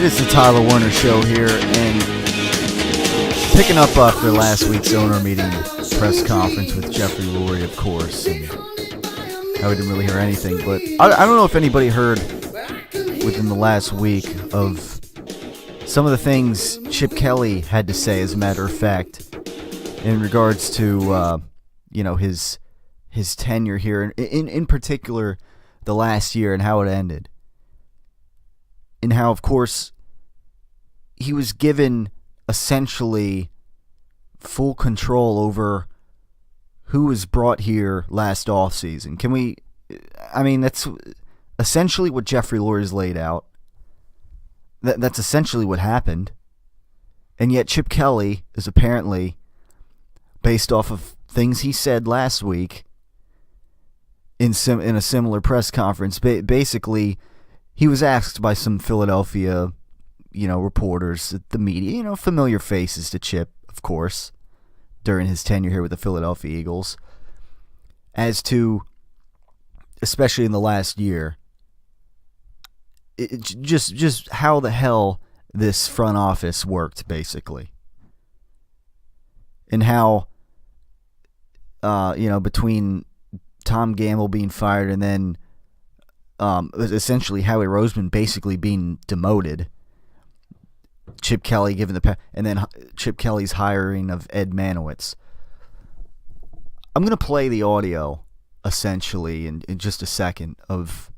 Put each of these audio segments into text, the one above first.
It's the Tyler Werner Show here, and picking up after last week's owner meeting press conference with Jeffrey Lurie, of course, and how we didn't really hear anything. But I don't know if anybody heard within the last week of some of the things Chip Kelly had to say, as a matter of fact, in regards to his tenure here, in particular the last year and how it ended. And how, of course, he was given essentially full control over who was brought here last offseason. That's essentially what Jeffrey Lurie's laid out. That's essentially what happened. And yet Chip Kelly is apparently, based off of things he said last week in a similar press conference, basically he was asked by some Philadelphia, reporters, the media, familiar faces to Chip, of course, during his tenure here with the Philadelphia Eagles, as to, especially in the last year, just how the hell this front office worked, basically. And how, between Tom Gamble being fired and then essentially Howie Roseman basically being demoted, Chip Kelly and then Chip Kelly's hiring of Ed Manowitz. I'm going to play the audio, essentially, in just a second, of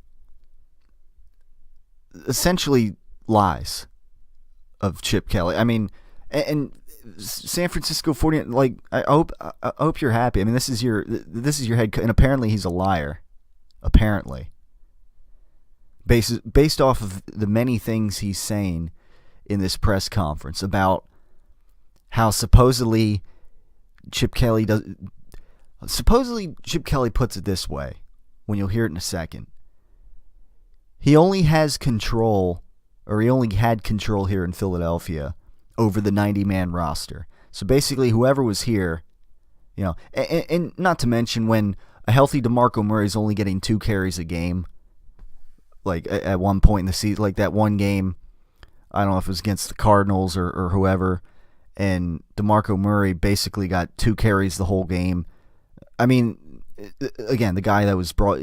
essentially lies of Chip Kelly. I mean, and San Francisco 49ers, I hope you're happy. I mean, this is your head coach, and apparently he's a liar. Apparently. Based off of the many things he's saying in this press conference about how supposedly Chip Kelly puts it this way, when you'll hear it in a second. He only has control, or he only had control here in Philadelphia over the 90-man roster. So basically whoever was here, and not to mention when a healthy DeMarco Murray is only getting 2 carries a game, like at one point in the season, like that one game, I don't know if it was against the Cardinals or whoever, and DeMarco Murray basically got 2 carries the whole game. I mean, again, the guy that was brought,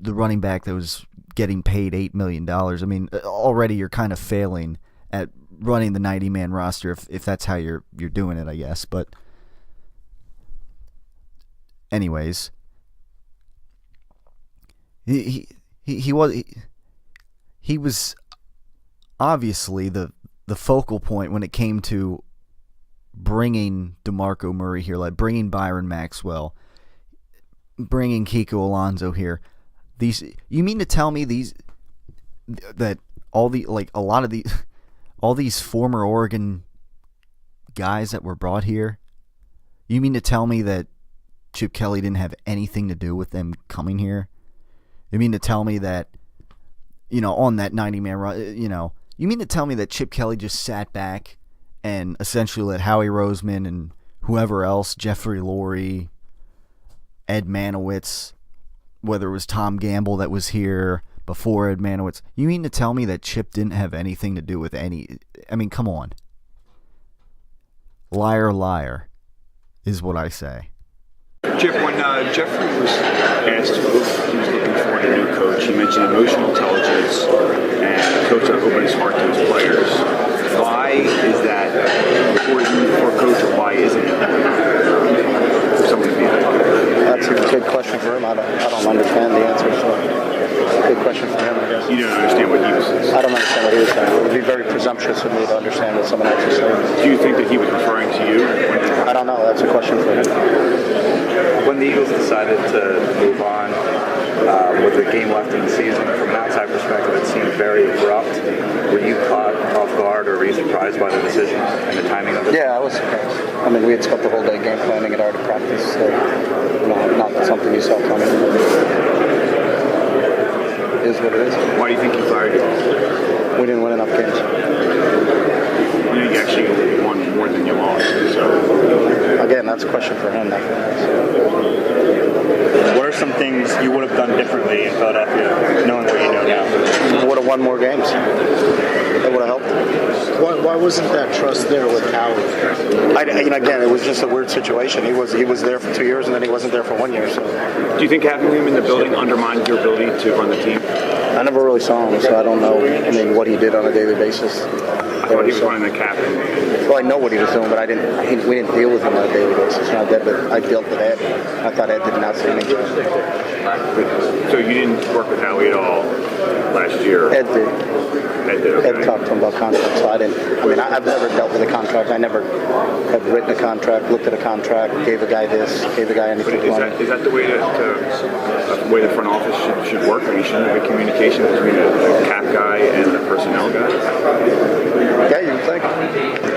the running back that was getting paid $8 million, I mean, already you're kind of failing at running the 90-man roster if that's how you're doing it, I guess. But anyways, he was obviously the focal point when it came to bringing DeMarco Murray here, like bringing Byron Maxwell, bringing Kiko Alonso here. You mean to tell me all these former Oregon guys that were brought here, you mean to tell me that Chip Kelly didn't have anything to do with them coming here? You mean to tell me that, on that 90-man run, you mean to tell me that Chip Kelly just sat back and essentially let Howie Roseman and whoever else, Jeffrey Lurie, Ed Manowitz, whether it was Tom Gamble that was here before Ed Manowitz, you mean to tell me that Chip didn't have anything to do with any? I mean, come on. Liar, liar, is what I say. Chip, when Jeffrey was asked who he was looking for in a new coach, he mentioned emotional intelligence and a coach that opened his heart to his players. Why is that important for a coach, or why isn't it for somebody to be that good? That's a good question for him. I don't understand the answer, so good question for him, I guess. You don't understand what he was saying? I don't understand what he was saying. It would be very presumptuous of me to understand what someone else is saying. Do you think that he was referring to you? I don't know. That's a question for him. When the Eagles decided to move on with the game left in the season, from an outside perspective, it seemed very abrupt. Were you caught off guard, or were you surprised by the decision and the timing of it? Yeah, I was surprised. I mean, we had spent the whole day game planning at already practice, so not something you saw coming. It is what it is. Why do you think he fired you? We didn't win enough games. You actually won more than you lost. So again, that's a question for him. What are some things you would have done differently in Philadelphia, knowing what you know now? We would have won more games. It would have helped. Why wasn't that trust there with Howie? Again, it was just a weird situation. He was there for 2 years, and then he wasn't there for 1 year. So, Do you think having him in the building undermined your ability to run the team? I never really saw him, so I don't know. What he did on a daily basis. I thought he was running the cap. Well, I know what he was doing, but we didn't deal with him on a daily basis. Not that, but I dealt with Ed. I thought Ed did not see anything. So you didn't work with Howie at all last year? Ed did. Ed did, okay. Ed talked to him about contracts, so I didn't. I've never dealt with a contract. I never have written a contract, looked at a contract, gave a guy this, gave a guy anything. Is that the way the front office should work? Or you shouldn't have a communication between a cap guy and a personnel guy? Yeah, you would think.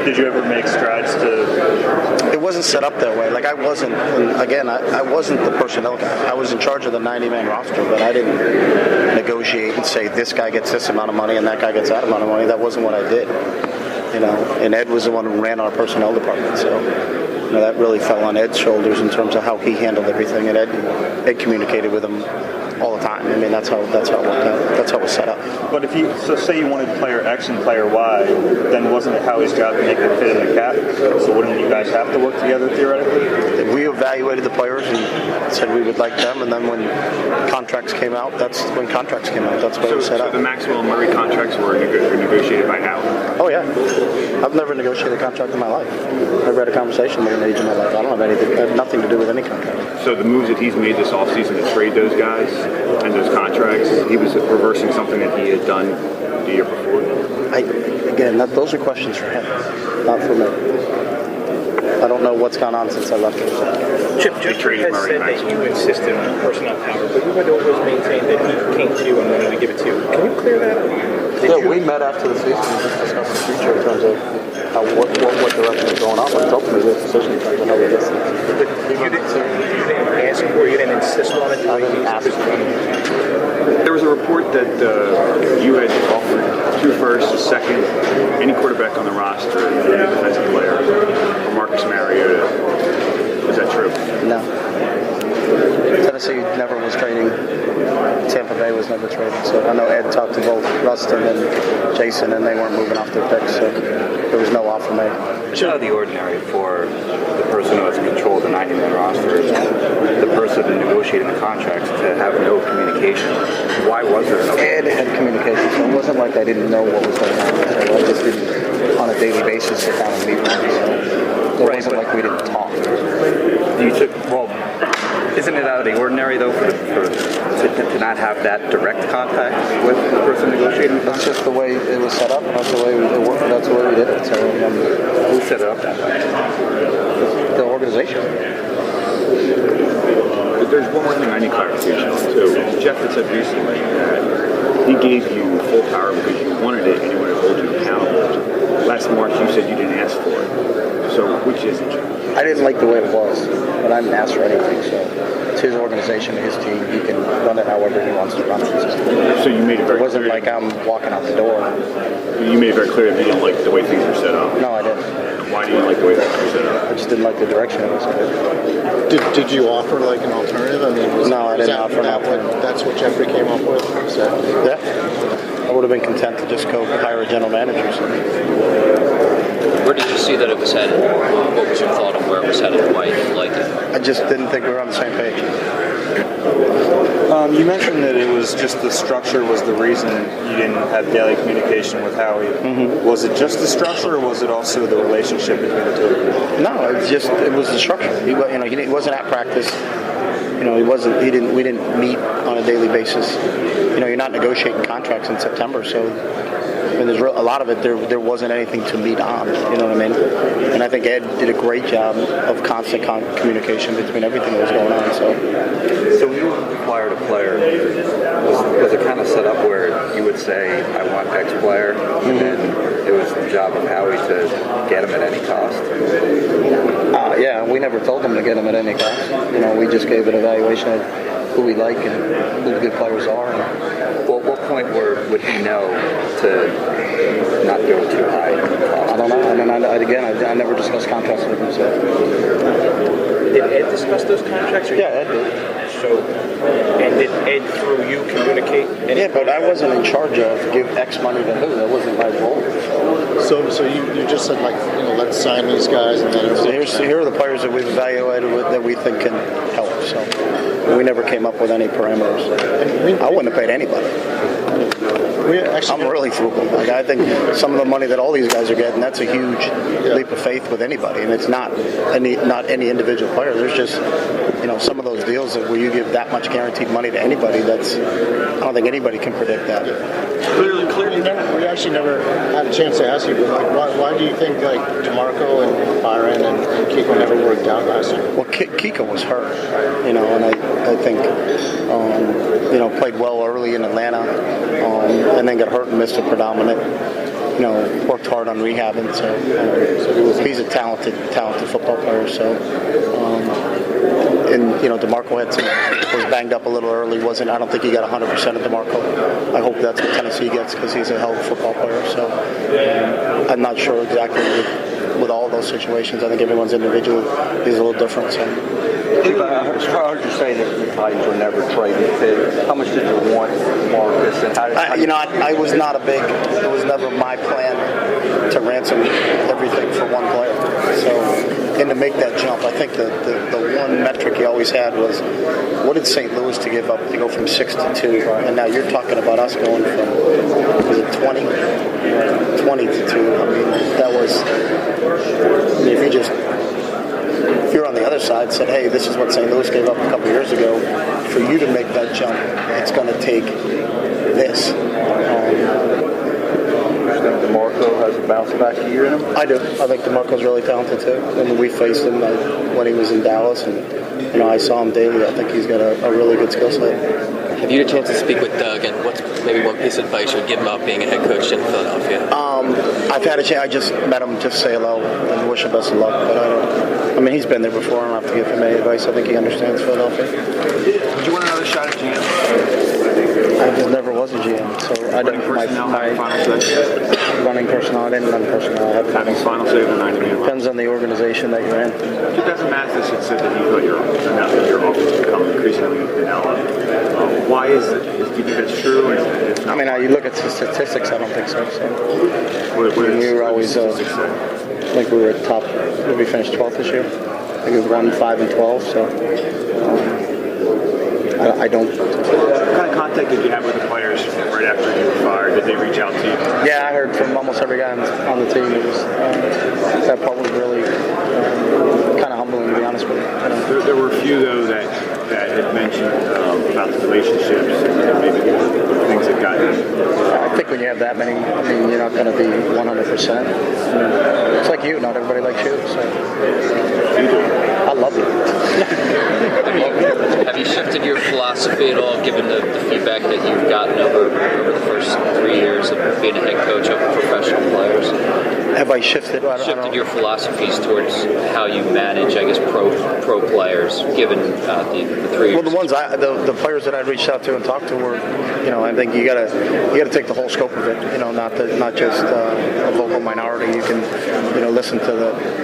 Did you ever make strides to? It wasn't set up that way. I wasn't. Again, I wasn't the personnel guy. I was in charge of the 90-man roster, but I didn't negotiate and say this guy gets this amount of money and that guy gets that amount of money. That wasn't what I did. And Ed was the one who ran our personnel department, so that really fell on Ed's shoulders in terms of how he handled everything. And Ed communicated with him all the time. That's how it worked out. That's how it was set up. But say you wanted player X and player Y, then wasn't it Howie's job to make it fit in the cap? So wouldn't you guys have to work together theoretically? We evaluated the players and said we would like them, and then when contracts came out, that's when contracts came out. That's what it was set up. So the Maxwell and Murray contracts were negotiated by Howie? Oh yeah, I've never negotiated a contract in my life. Never had a conversation with an agent in my life. I don't have anything. I have nothing to do with any contract. So the moves that he's made this offseason to trade those guys and those contracts, he was reversing something that he had done the year before? Those are questions for him, not for me. I don't know what's gone on since I left. Chip has said that you insisted on personnel power, but you had always maintained that he came to you and wanted to give it to you. Can you clear that up? We met after the season and just discussed the future in terms of what direction is going on. But ultimately, the decision is going to be this. You didn't ask for it, you didn't insist on it? I didn't ask for it. There was a report that you had offered 2 firsts, a second, any quarterback on the roster, any defensive player, for Marcus Mariota. Is that true? No. Tennessee never was trading. Tampa Bay was never trading. So I know Ed talked to both Rustin and Jason, and they weren't moving off their picks. So there was no offer made. It's out of the ordinary for the person who has control of the 90-man roster, the person negotiating the contracts, to have no communication. Why was there no? Ed had communication, so it wasn't like I didn't know what was going on. So I just didn't, on a daily basis, sit down and meet with him. So it wasn't like we didn't talk. Isn't it out of the ordinary, though, to not have that direct contact with the person negotiating? That's just the way it was set up. That's the way it worked. That's the way we did it. So, who set it up that way? The organization. There's one more thing I need clarification on. So Jeff had said recently that he gave you full power because you wanted it and he wanted to hold you accountable. Last March, you said you didn't ask for it. So which is it? I didn't like the way it was, but I didn't ask for anything. So it's his organization, his team. He can run it however he wants to run it. So you made it very clear. It wasn't like I'm walking out the door. You made it very clear that you didn't like the way things were set up. No, I didn't. Why do you like the way things were set up? I just didn't like the direction it was going. Did you offer an alternative? No, I didn't offer an alternative. That's what Jeffrey came up with? Yeah. I would have been content to just go hire a general manager. Where did you see that it was headed? What was your thought on where it was headed and why you didn't like it? I just didn't think we were on the same page. You mentioned that it was just the structure was the reason you didn't have daily communication with Howie. Mm-hmm. Was it just the structure, or was it also the relationship between the two of you? No, it was the structure. He wasn't at practice. We didn't meet on a daily basis. You're not negotiating contracts in September, so there's a lot of it. There wasn't anything to meet on. You know what I mean? And I think Ed did a great job of constant communication between everything that was going on. So when you acquired a player, was it kind of set up where you would say, "I want X player," and then it was the job of Howie to get him at any cost? Yeah, we never told him to get him at any cost. We just gave an evaluation of who we like and who the good players are. Well, at what point would he know to not go too high in cost? I don't know. I never discussed contracts with him. So. Did Ed discuss those contracts? Yeah, Ed did. So, and did Ed, through you, communicate? Yeah, but I wasn't in charge of give X money to who. That wasn't my role. So you just said, like, let's sign these guys, and then Here are the players that we've evaluated that we think can help. So we never came up with any parameters. I wouldn't have paid anybody. I'm really frugal. Like, I think some of the money that all these guys are getting, that's a huge leap of faith with anybody, and it's not any individual player. There's just some of those deals where you give that much guaranteed money to anybody. I don't think anybody can predict that. Clearly, we actually never had a chance to ask you, but why do you think like DeMarco and Byron and Kiko never worked out last year? Well, Kiko was hurt, and I think played well early in Atlanta, and then got hurt and missed a predominant. Worked hard on rehabbing, so he's a talented football player. So, DeMarco was banged up a little early. I don't think he got 100% of DeMarco. I hope that's what Tennessee gets because he's a hell of a football player. So, I'm not sure exactly with all those situations. I think everyone's individual is a little different. So. I heard you say that the Titans were never trading. How much did you want Marcus? And I was not a big. It was never my plan to ransom everything for one player. So, and to make that jump, I think the one metric he always had was what did St. Louis to give up to go from 6 to 2, and now you're talking about us going from was it 20 to 2. I mean, that was. If you're on the other side, said, hey, this is what St. Louis gave up a couple years ago. For you to make that jump, it's going to take this. DeMarco has a bounce back year in him? I do. I think DeMarco's really talented too. And we faced him when he was in Dallas, and I saw him daily. I think he's got a really good skill set. Have you had a chance to speak with Doug, and what's maybe one piece of advice you would give him about being a head coach in Philadelphia? I've had a chance. I just met him, just say hello and wish him best of luck. But he's been there before. I don't have to give him any advice. I think he understands Philadelphia. Would you want another shot at GM? I just never was a GM, so I don't. My final say. Running personnel. I didn't run personnel. Having final say over 90 minutes. Depends on the organization that you're in. Doesn't Mathis had said that he thought your offense become increasingly vanilla. Why is it? Do you think that's true? You look at the statistics. I don't think so. We were always. I think we were at top. We finished 12th this year. I think it was 1, 5, and 12. So. I don't. What kind of contact did you have with the players right after you were fired? Did they reach out to you? Yeah, I heard from almost every guy on the team. It was that part was really kind of humbling, to be honest with you. There were a few though that had mentioned about the relationships and maybe things that got. I think when you have that many, you're not going to be 100%. It's like you. Not everybody likes you. So You do. I love you. Have you shifted your philosophy at all, given the feedback that you've gotten over the first 3 years of being a head coach of professional players? Have I shifted? Shifted your philosophies towards how you manage, I guess, pro players, given the 3 years? Well, the players that I reached out to and talked to were, I think you gotta take the whole scope of it. Not just a vocal minority. You can, listen to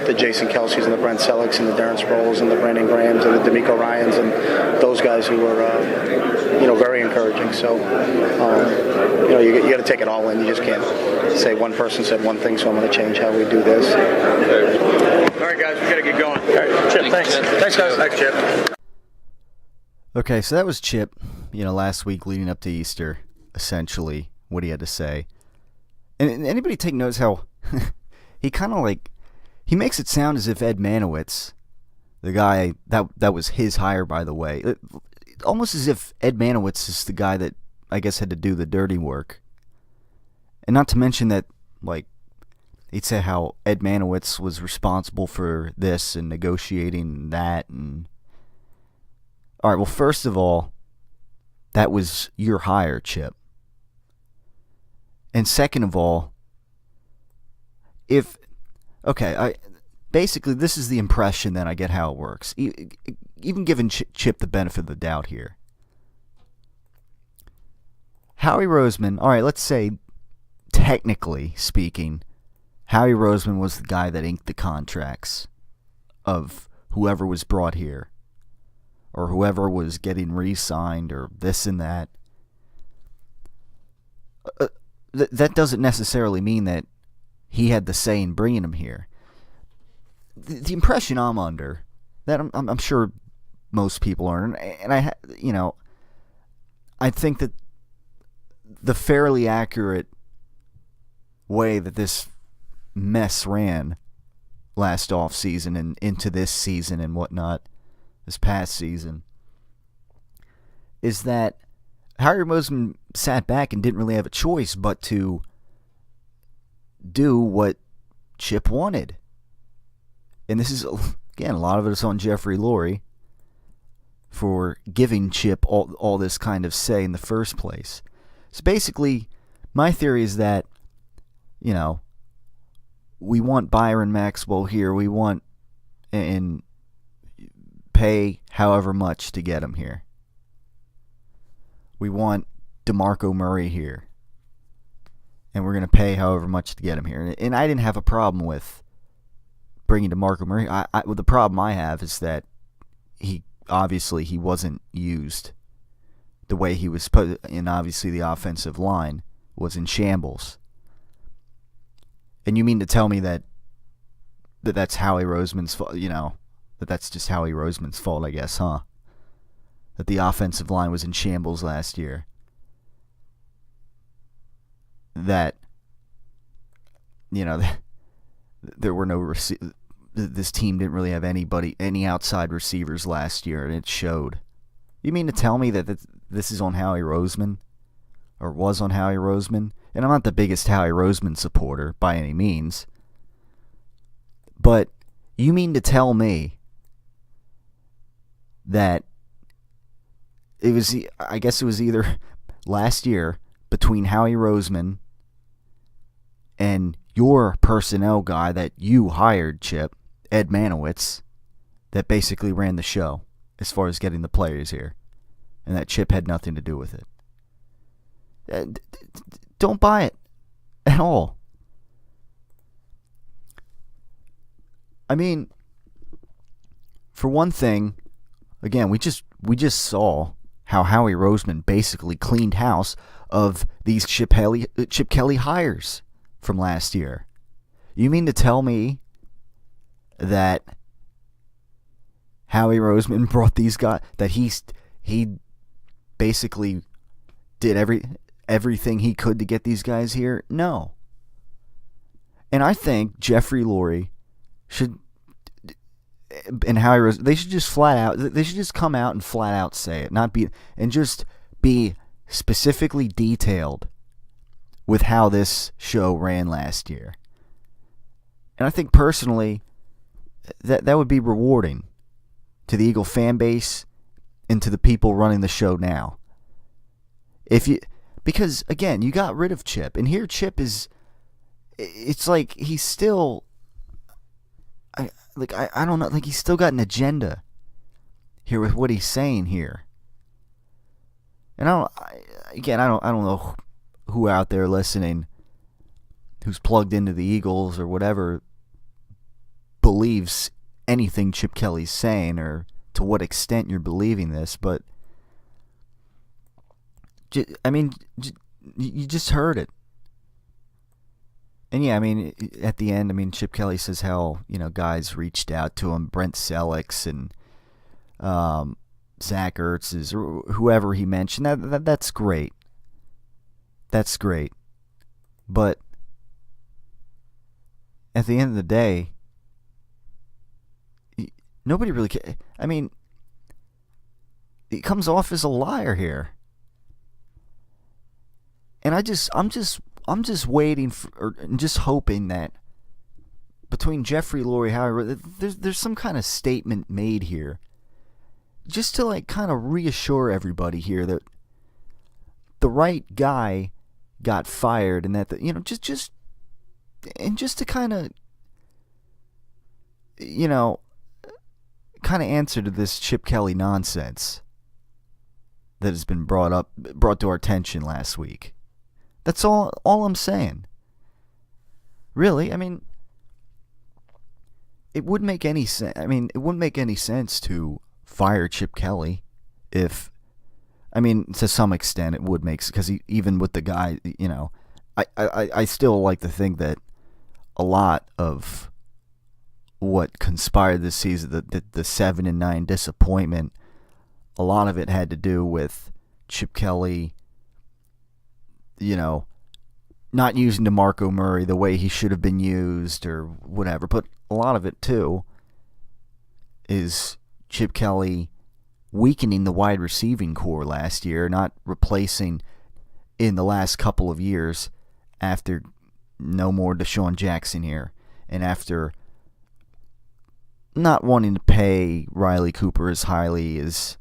the Jason Kelsey's and the Brent Sellicks and the Darren Sproles and the Brandon Grahams and the D'Amico Ryans and those guys who were, very encouraging. So, you got to take it all in. You just can't say one person said one thing, so I'm going to change how we do this. All right, guys, we got to get going. All right, Chip, thanks. Thanks, guys. Thanks, Chip. Okay, so that was Chip, last week leading up to Easter, essentially, what he had to say. And anybody take notice how he kind of he makes it sound as if Ed Manowitz, the guy, that was his hire, by the way, almost as if Ed Manowitz is the guy that, I guess, had to do the dirty work. And not to mention that, he'd say how Ed Manowitz was responsible for this and negotiating that. And all right, well, first of all, that was your hire, Chip. And second of all, basically this is the impression that I get how it works. Even giving Chip the benefit of the doubt here. Howie Roseman, all right, let's say, technically speaking, Howie Roseman was the guy that inked the contracts of whoever was brought here, or whoever was getting re-signed, or this and that. That doesn't necessarily mean that he had the say in bringing him here. The impression I'm under, that I'm sure most people are, and I think that the fairly accurate way that this mess ran last offseason and into this season and whatnot, this past season, is that Harry Roseman sat back and didn't really have a choice but to do what Chip wanted. And this is, again, a lot of it is on Jeffrey Lurie for giving Chip all this kind of say in the first place. So basically, my theory is that, we want Byron Maxwell here. We want and pay however much to get him here. We want DeMarco Murray here. And we're going to pay however much to get him here. And I didn't have a problem with bringing DeMarco Murray. Well, the problem I have is that he wasn't used the way he was supposed, and obviously the offensive line was in shambles. And you mean to tell me that that's Howie Roseman's fault, that that's just Howie Roseman's fault, I guess, huh? That the offensive line was in shambles last year. That, there were no this team didn't really have any outside receivers last year, and it showed. You mean to tell me that this is on Howie Roseman? Or was on Howie Roseman? And I'm not the biggest Howie Roseman supporter by any means. But you mean to tell me that I guess it was either last year between Howie Roseman and your personnel guy that you hired, Chip, Ed Manowitz, that basically ran the show as far as getting the players here. And that Chip had nothing to do with it. Don't buy it at all. I mean, for one thing, again, we just saw how Howie Roseman basically cleaned house of these Chip Kelly hires from last year. You mean to tell me that Howie Roseman brought these guys, that he basically did everything he could to get these guys here? No. And I think Jeffrey Lurie should, and Howie Roseman, they should just come out and flat out say it, and just be specifically detailed with how this show ran last year. And I think personally that would be rewarding to the Eagle fan base and to the people running the show now. Because again, you got rid of Chip, and here Chip is, it's like he's still, I don't know, like he's still got an agenda here with what he's saying here. And I don't know who out there listening who's plugged into the Eagles or whatever believes anything Chip Kelly's saying, or to what extent you're believing this, but you just heard it. And yeah, at the end, Chip Kelly says how, guys reached out to him, Brent Selleck's and Zach Ertz's, or whoever he mentioned. That's great. That's great. But at the end of the day, nobody really cares. He comes off as a liar here. And I'm just waiting and just hoping that between Jeffrey Lurie, Howie, there's some kind of statement made here, just to kind of reassure everybody here that the right guy got fired, and that just to kind of answer to this Chip Kelly nonsense that has been brought to our attention last week. That's all I'm saying. Really, it wouldn't make any sense. It wouldn't make any sense to fire Chip Kelly if, to some extent it would make, because even with the guy, I still like to think that a lot of what conspired this season, the 7-9 disappointment, a lot of it had to do with Chip Kelly, not using DeMarco Murray the way he should have been used or whatever. But a lot of it, too, is Chip Kelly weakening the wide receiving core last year, not replacing in the last couple of years after no more Deshaun Jackson here, and after not wanting to pay Riley Cooper as highly as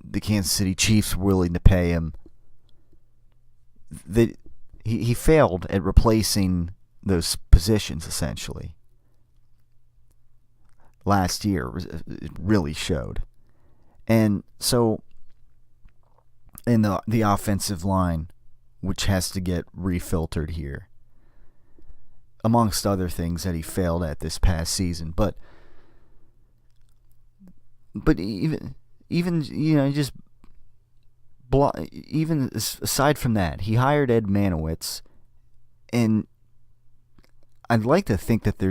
the Kansas City Chiefs were willing to pay him. He failed at replacing those positions, essentially. Last year, it really showed. And so, in the offensive line, which has to get refiltered here, amongst other things that he failed at this past season. But even even aside from that, he hired Ed Manowitz, and I'd like to think that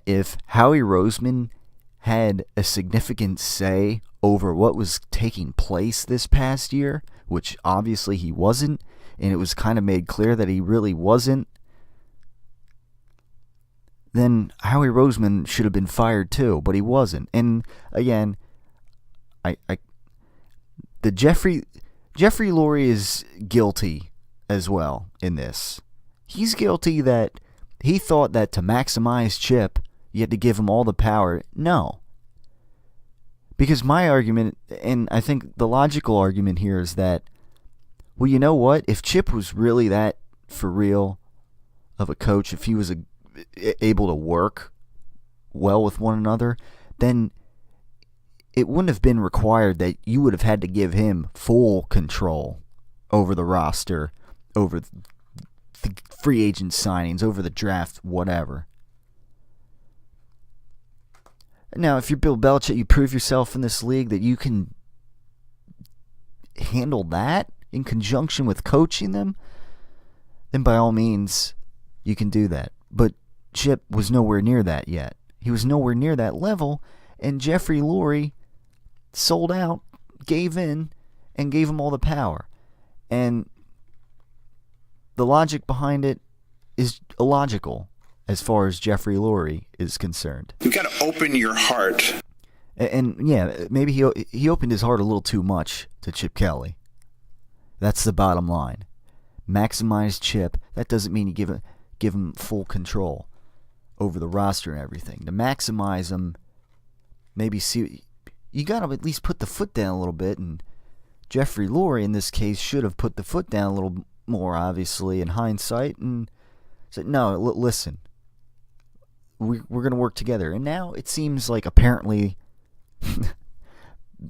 if Howie Roseman had a significant say over what was taking place this past year, which obviously he wasn't, and it was kind of made clear that he really wasn't, then Howie Roseman should have been fired too, but he wasn't. And again, Jeffrey Lurie is guilty as well in this. He's guilty that he thought that to maximize Chip, you had to give him all the power. No. Because my argument, and I think the logical argument here, is that, well, you know what? If Chip was really that for real of a coach, if he was able to work well with one another, then it wouldn't have been required that you would have had to give him full control over the roster, over the free agent signings, over the draft, whatever. Now, if you're Bill Belichick, you prove yourself in this league that you can handle that in conjunction with coaching them, then by all means, you can do that. But Chip was nowhere near that yet. He was nowhere near that level, and Jeffrey Lurie sold out, gave in, and gave him all the power. And the logic behind it is illogical as far as Jeffrey Lurie is concerned. You've got to open your heart. And yeah, maybe he opened his heart a little too much to Chip Kelly. That's the bottom line. Maximize Chip. That doesn't mean you give him full control over the roster and everything. To maximize him, maybe you got to at least put the foot down a little bit. And Jeffrey Lurie in this case should have put the foot down a little more, obviously, in hindsight, and said, "No, listen, we're going to work together." And now it seems like apparently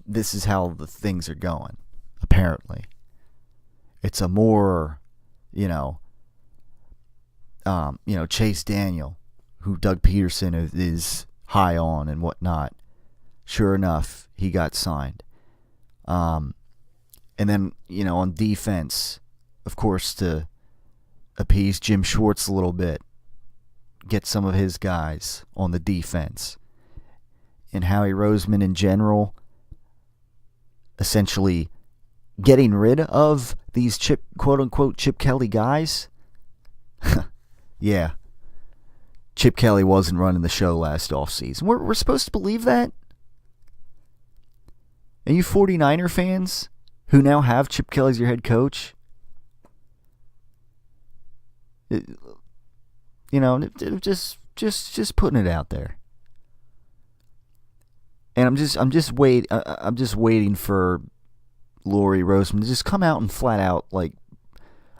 this is how the things are going. Apparently, it's a more, Chase Daniel, who Doug Peterson is high on and whatnot. Sure enough, he got signed. And then, on defense, of course, to appease Jim Schwartz a little bit, get some of his guys on the defense. And Howie Roseman in general, essentially getting rid of these quote-unquote Chip Kelly guys. Yeah. Chip Kelly wasn't running the show last offseason. We're supposed to believe that? And you 49er fans who now have Chip Kelly as your head coach, just putting it out there. And I'm just waiting for Lurie Roseman to just come out and flat out, like,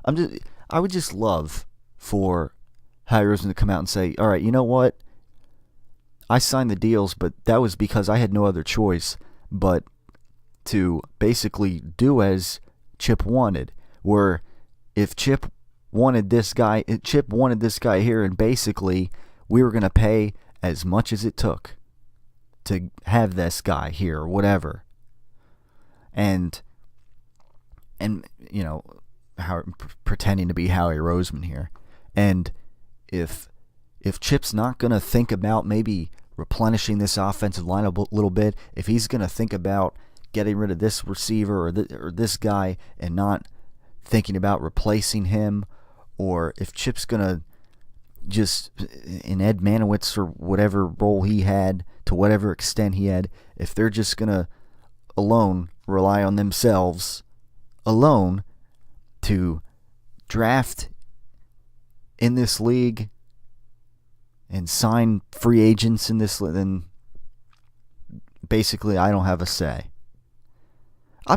I would just love for Howie Roseman to come out and say, all right, you know what? I signed the deals, but that was because I had no other choice but to basically do as Chip wanted, where if Chip wanted this guy here, and basically we were going to pay as much as it took to have this guy here or whatever. And pretending to be Howie Roseman here. And if Chip's not going to think about maybe replenishing this offensive line a little bit, if he's going to think about getting rid of this receiver or this guy and not thinking about replacing him, or if Chip's going to just, in Ed Manowitz or whatever role he had, to whatever extent he had, if they're just going to alone rely on themselves alone to draft in this league and sign free agents in this, then basically I don't have a say. I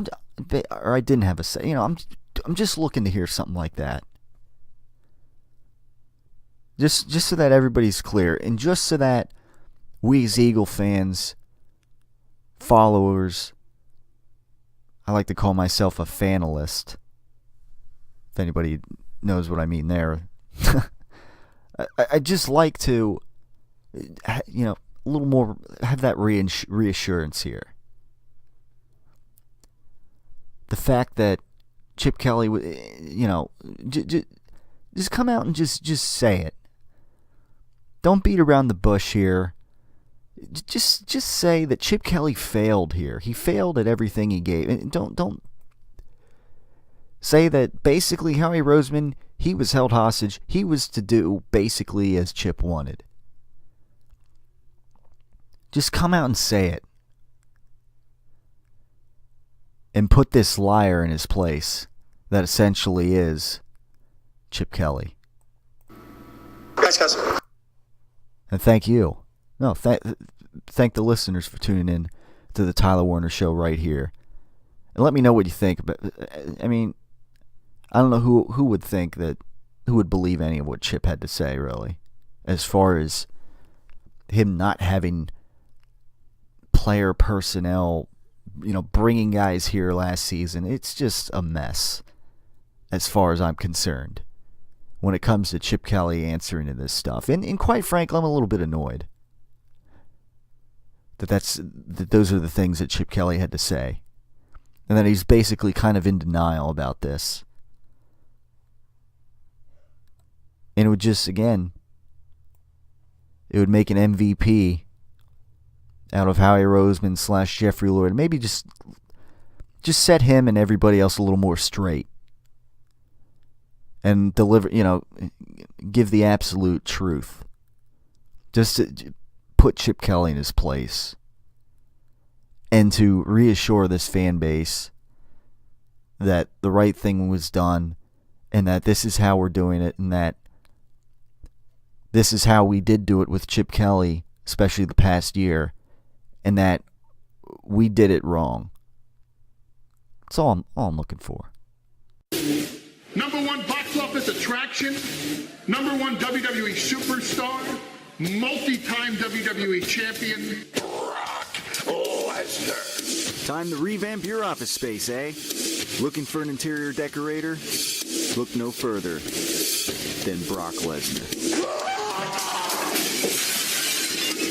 didn't have a say. I'm just looking to hear something like that. Just so that everybody's clear, and just so that we as Eagle fans, followers, I like to call myself a fanalist, if anybody knows what I mean there. I just like to, a little more, have that reassurance here. The fact that Chip Kelly, just come out and just say it. Don't beat around the bush here. Just say that Chip Kelly failed here. He failed at everything he gave. And don't say that basically Howie Roseman, he was held hostage. He was to do basically as Chip wanted. Just come out and say it. And put this liar in his place that essentially is Chip Kelly. Thanks, guys. And thank you. No, thank the listeners for tuning in to the Tyler Werner Show right here. And let me know what you think. But I mean, I don't know who would think that, who would believe any of what Chip had to say, really, as far as him not having player personnel, bringing guys here last season. It's just a mess as far as I'm concerned when it comes to Chip Kelly answering to this stuff. And quite frankly, I'm a little bit annoyed that those are the things that Chip Kelly had to say. And that he's basically kind of in denial about this. And it would just, again, it would make an MVP out of Howie Roseman / Jeffrey Lurie. Maybe just set him and everybody else a little more straight. And deliver, give the absolute truth. Just to put Chip Kelly in his place. And to reassure this fan base that the right thing was done, and that this is how we're doing it, and that this is how we did do it with Chip Kelly, especially the past year, and that we did it wrong. That's all I'm looking for. Number one box office attraction, number one WWE superstar, multi-time WWE champion, Brock Lesnar. Time to revamp your office space, eh? Looking for an interior decorator? Look no further than Brock Lesnar.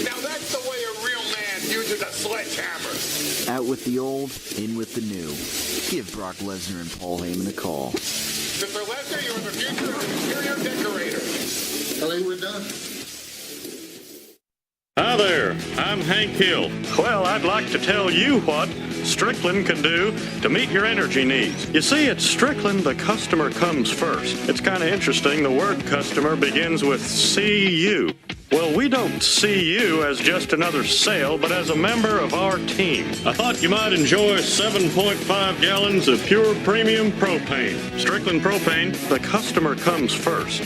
Now that's the way a real man uses a sledgehammer. Out with the old, in with the new. Give Brock Lesnar and Paul Heyman a call. Mr. Lesnar, you are the future of interior decorator. I think we're done. Hi there, I'm Hank Hill. Well, I'd like to tell you what Strickland can do to meet your energy needs. You see, at Strickland, the customer comes first. It's kind of interesting. The word customer begins with CU. Well, we don't see you as just another sale, but as a member of our team. I thought you might enjoy 7.5 gallons of pure premium propane. Strickland Propane, the customer comes first.